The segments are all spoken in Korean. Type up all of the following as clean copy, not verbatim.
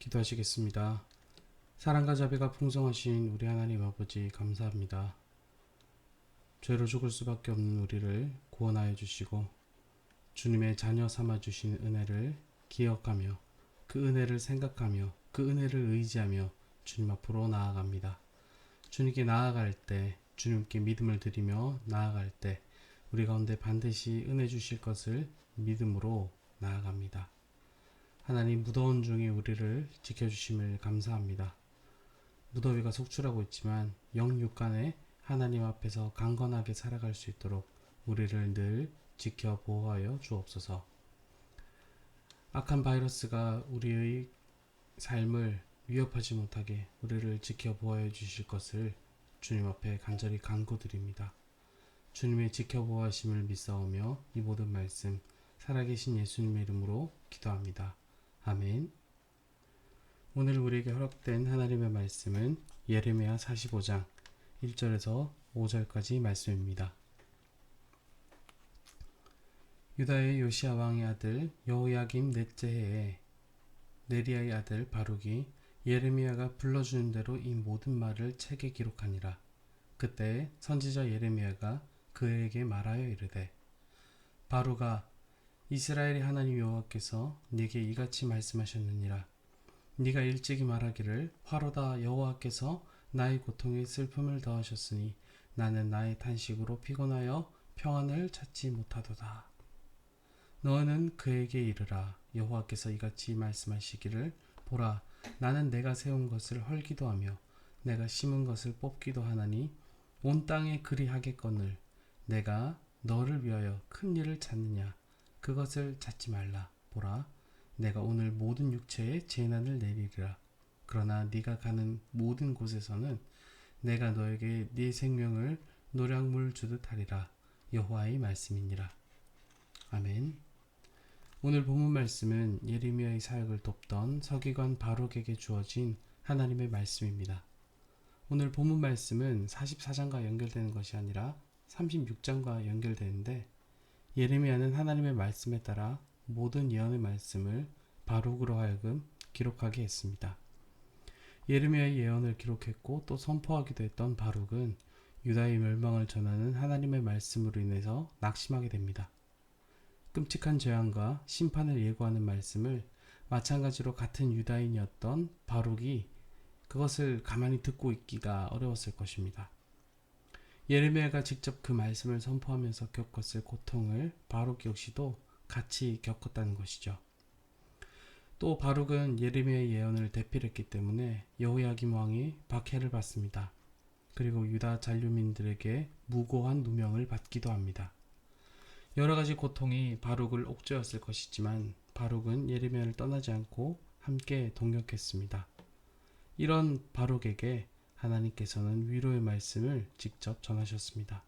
기도하시겠습니다. 사랑과 자비가 풍성하신 우리 하나님 아버지 감사합니다. 죄로 죽을 수밖에 없는 우리를 구원하여 주시고 주님의 자녀 삼아 주신 은혜를 기억하며 그 은혜를 생각하며 그 은혜를 의지하며 주님 앞으로 나아갑니다. 주님께 나아갈 때, 주님께 믿음을 드리며 나아갈 때 우리 가운데 반드시 은혜 주실 것을 믿음으로 나아갑니다. 하나님, 무더운 중에 우리를 지켜주심을 감사합니다. 무더위가 속출하고 있지만 영육간에 하나님 앞에서 강건하게 살아갈 수 있도록 우리를 늘 지켜 보호하여 주옵소서. 악한 바이러스가 우리의 삶을 위협하지 못하게 우리를 지켜 보호해 주실 것을 주님 앞에 간절히 간구드립니다. 주님의 지켜 보호하심을 믿사오며 이 모든 말씀 살아계신 예수님의 이름으로 기도합니다. 아멘. 오늘 우리에게 허락된 하나님의 말씀은 예레미야 45장 1절에서 5절까지 말씀입니다. 유다의 요시야 왕의 아들 여호야김 넷째 해에 네리야의 아들 바룩이 예레미야가 불러주는 대로 이 모든 말을 책에 기록하니라. 그때 선지자 예레미야가 그에게 말하여 이르되, 바룩아, 이스라엘의 하나님 여호와께서 네게 이같이 말씀하셨느니라. 네가 일찍이 말하기를 화로다, 여호와께서 나의 고통에 슬픔을 더하셨으니 나는 나의 탄식으로 피곤하여 평안을 찾지 못하도다. 너는 그에게 이르라. 여호와께서 이같이 말씀하시기를, 보라, 나는 내가 세운 것을 헐기도 하며 내가 심은 것을 뽑기도 하나니 온 땅에 그리하겠거늘 내가 너를 위하여 큰 일을 찾느냐. 그것을 찾지 말라. 보라, 내가 오늘 모든 육체에 재난을 내리리라. 그러나 네가 가는 모든 곳에서는 내가 너에게 네 생명을 노량물 주듯 하리라. 여호와의 말씀이니라. 아멘. 오늘 본문 말씀은 예레미야의 사역을 돕던 서기관 바룩에게 주어진 하나님의 말씀입니다. 오늘 본문 말씀은 44장과 연결되는 것이 아니라 36장과 연결되는데, 예레미야는 하나님의 말씀에 따라 모든 예언의 말씀을 바룩으로 하여금 기록하게 했습니다. 예레미야의 예언을 기록했고 또 선포하기도 했던 바룩은 유다의 멸망을 전하는 하나님의 말씀으로 인해서 낙심하게 됩니다. 끔찍한 재앙과 심판을 예고하는 말씀을 마찬가지로 같은 유다인이었던 바룩이 그것을 가만히 듣고 있기가 어려웠을 것입니다. 예레미야가 직접 그 말씀을 선포하면서 겪었을 고통을 바룩 역시도 같이 겪었다는 것이죠. 또 바룩은 예레미야의 예언을 대필했기 때문에 여호야김 왕이 박해를 받습니다. 그리고 유다 잔류민들에게 무고한 누명을 받기도 합니다. 여러 가지 고통이 바룩을 옥죄었을 것이지만 바룩은 예레미야를 떠나지 않고 함께 동역했습니다. 이런 바룩에게 하나님께서는 위로의 말씀을 직접 전하셨습니다.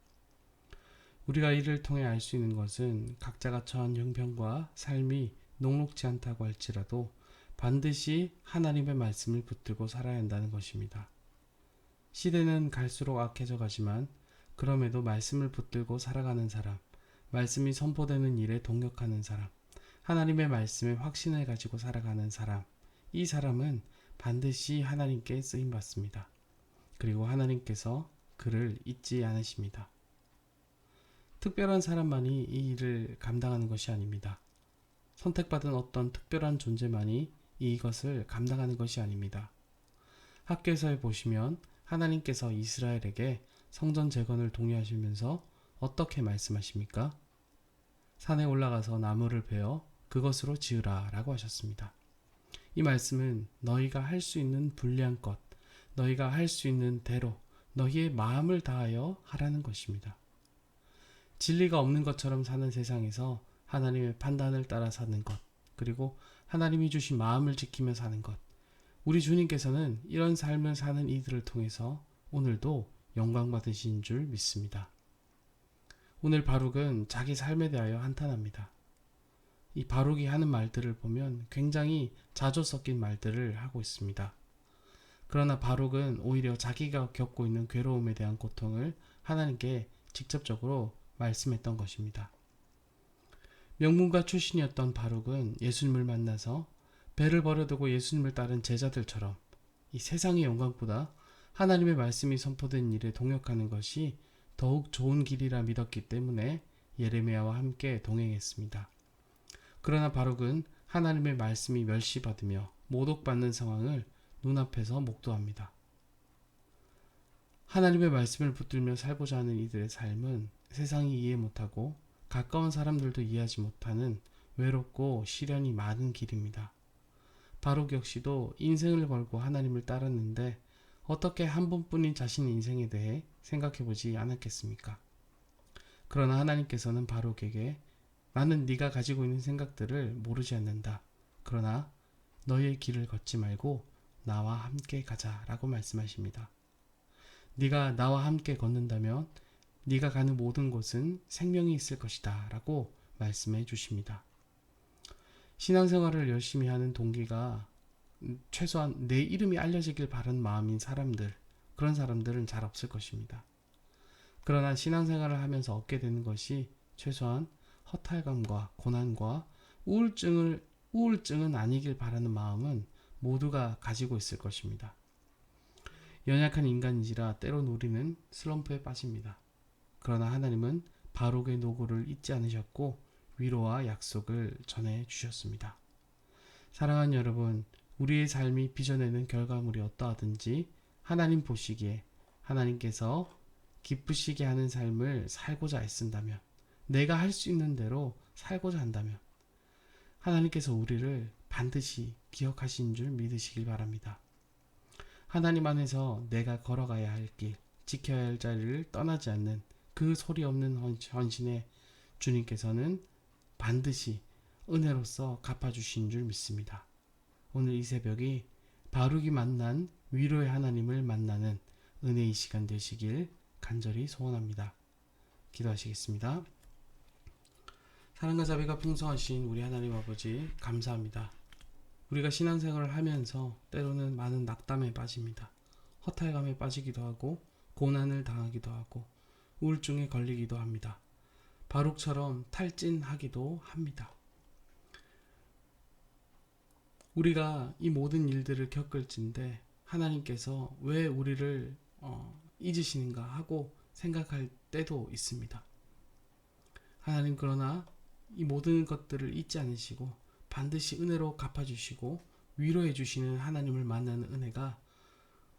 우리가 이를 통해 알 수 있는 것은 각자가 처한 형편과 삶이 녹록지 않다고 할지라도 반드시 하나님의 말씀을 붙들고 살아야 한다는 것입니다. 시대는 갈수록 악해져 가지만 그럼에도 말씀을 붙들고 살아가는 사람, 말씀이 선포되는 일에 동역하는 사람, 하나님의 말씀에 확신을 가지고 살아가는 사람, 이 사람은 반드시 하나님께 쓰임받습니다. 그리고 하나님께서 그를 잊지 않으십니다. 특별한 사람만이 이 일을 감당하는 것이 아닙니다. 선택받은 어떤 특별한 존재만이 이것을 감당하는 것이 아닙니다. 학교에서 보시면 하나님께서 이스라엘에게 성전 재건을 독려하시면서 어떻게 말씀하십니까? 산에 올라가서 나무를 베어 그것으로 지으라 라고 하셨습니다. 이 말씀은 너희가 할 수 있는 불량껏, 너희가 할 수 있는 대로 너희의 마음을 다하여 하라는 것입니다. 진리가 없는 것처럼 사는 세상에서 하나님의 판단을 따라 사는 것, 그리고 하나님이 주신 마음을 지키며 사는 것, 우리 주님께서는 이런 삶을 사는 이들을 통해서 오늘도 영광 받으신 줄 믿습니다. 오늘 바룩은 자기 삶에 대하여 한탄합니다. 이 바룩이 하는 말들을 보면 굉장히 자조 섞인 말들을 하고 있습니다. 그러나 바룩은 오히려 자기가 겪고 있는 괴로움에 대한 고통을 하나님께 직접적으로 말씀했던 것입니다. 명문가 출신이었던 바룩은 예수님을 만나서 배를 버려두고 예수님을 따른 제자들처럼 이 세상의 영광보다 하나님의 말씀이 선포된 일에 동역하는 것이 더욱 좋은 길이라 믿었기 때문에 예레미야와 함께 동행했습니다. 그러나 바룩은 하나님의 말씀이 멸시받으며 모독받는 상황을 눈앞에서 목도합니다. 하나님의 말씀을 붙들며 살고자 하는 이들의 삶은 세상이 이해 못하고 가까운 사람들도 이해하지 못하는 외롭고 시련이 많은 길입니다. 바룩 역시도 인생을 걸고 하나님을 따랐는데 어떻게 한 번뿐인 자신의 인생에 대해 생각해보지 않았겠습니까? 그러나 하나님께서는 바룩에게 나는 네가 가지고 있는 생각들을 모르지 않는다. 그러나 너의 길을 걷지 말고 나와 함께 가자라고 말씀하십니다. 네가 나와 함께 걷는다면 네가 가는 모든 곳은 생명이 있을 것이다 라고 말씀해 주십니다. 신앙생활을 열심히 하는 동기가 최소한 내 이름이 알려지길 바라는 마음인 사람들, 그런 사람들은 잘 없을 것입니다. 그러나 신앙생활을 하면서 얻게 되는 것이 최소한 허탈감과 고난과 우울증은 아니길 바라는 마음은 모두가 가지고 있을 것입니다. 연약한 인간인지라 때론 우리는 슬럼프에 빠집니다. 그러나 하나님은 바룩의 노고를 잊지 않으셨고 위로와 약속을 전해 주셨습니다. 사랑하는 여러분, 우리의 삶이 빚어내는 결과물이 어떠하든지 하나님 보시기에 하나님께서 기쁘시게 하는 삶을 살고자 애쓴다면, 내가 할 수 있는 대로 살고자 한다면 하나님께서 우리를 반드시 기억하신 줄 믿으시길 바랍니다. 하나님 안에서 내가 걸어가야 할 길, 지켜야 할 자리를 떠나지 않는 그 소리 없는 헌신에 주님께서는 반드시 은혜로서 갚아주신 줄 믿습니다. 오늘 이 새벽이 바룩이 만난 위로의 하나님을 만나는 은혜의 시간 되시길 간절히 소원합니다. 기도하시겠습니다. 사랑과 자비가 풍성하신 우리 하나님 아버지 감사합니다. 우리가 신앙생활을 하면서 때로는 많은 낙담에 빠집니다. 허탈감에 빠지기도 하고 고난을 당하기도 하고 우울증에 걸리기도 합니다. 바룩처럼 탈진하기도 합니다. 우리가 이 모든 일들을 겪을진데 하나님께서 왜 우리를 잊으시는가 하고 생각할 때도 있습니다. 하나님, 그러나 이 모든 것들을 잊지 않으시고 반드시 은혜로 갚아주시고 위로해 주시는 하나님을 만나는 은혜가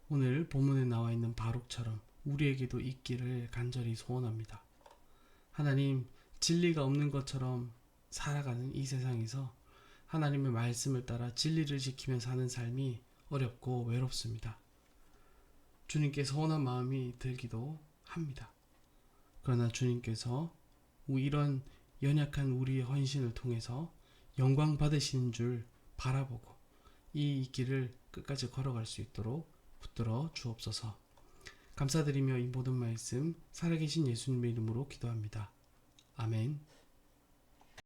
오늘 본문에 나와 있는 바룩처럼 우리에게도 있기를 간절히 소원합니다. 하나님, 진리가 없는 것처럼 살아가는 이 세상에서 하나님의 말씀을 따라 진리를 지키며 사는 삶이 어렵고 외롭습니다. 주님께 서운한 마음이 들기도 합니다. 그러나 주님께서 이런 연약한 우리의 헌신을 통해서 영광 받으시는 줄 바라보고 이 길을 끝까지 걸어갈 수 있도록 붙들어 주옵소서. 감사드리며 이 모든 말씀 살아계신 예수님의 이름으로 기도합니다. 아멘.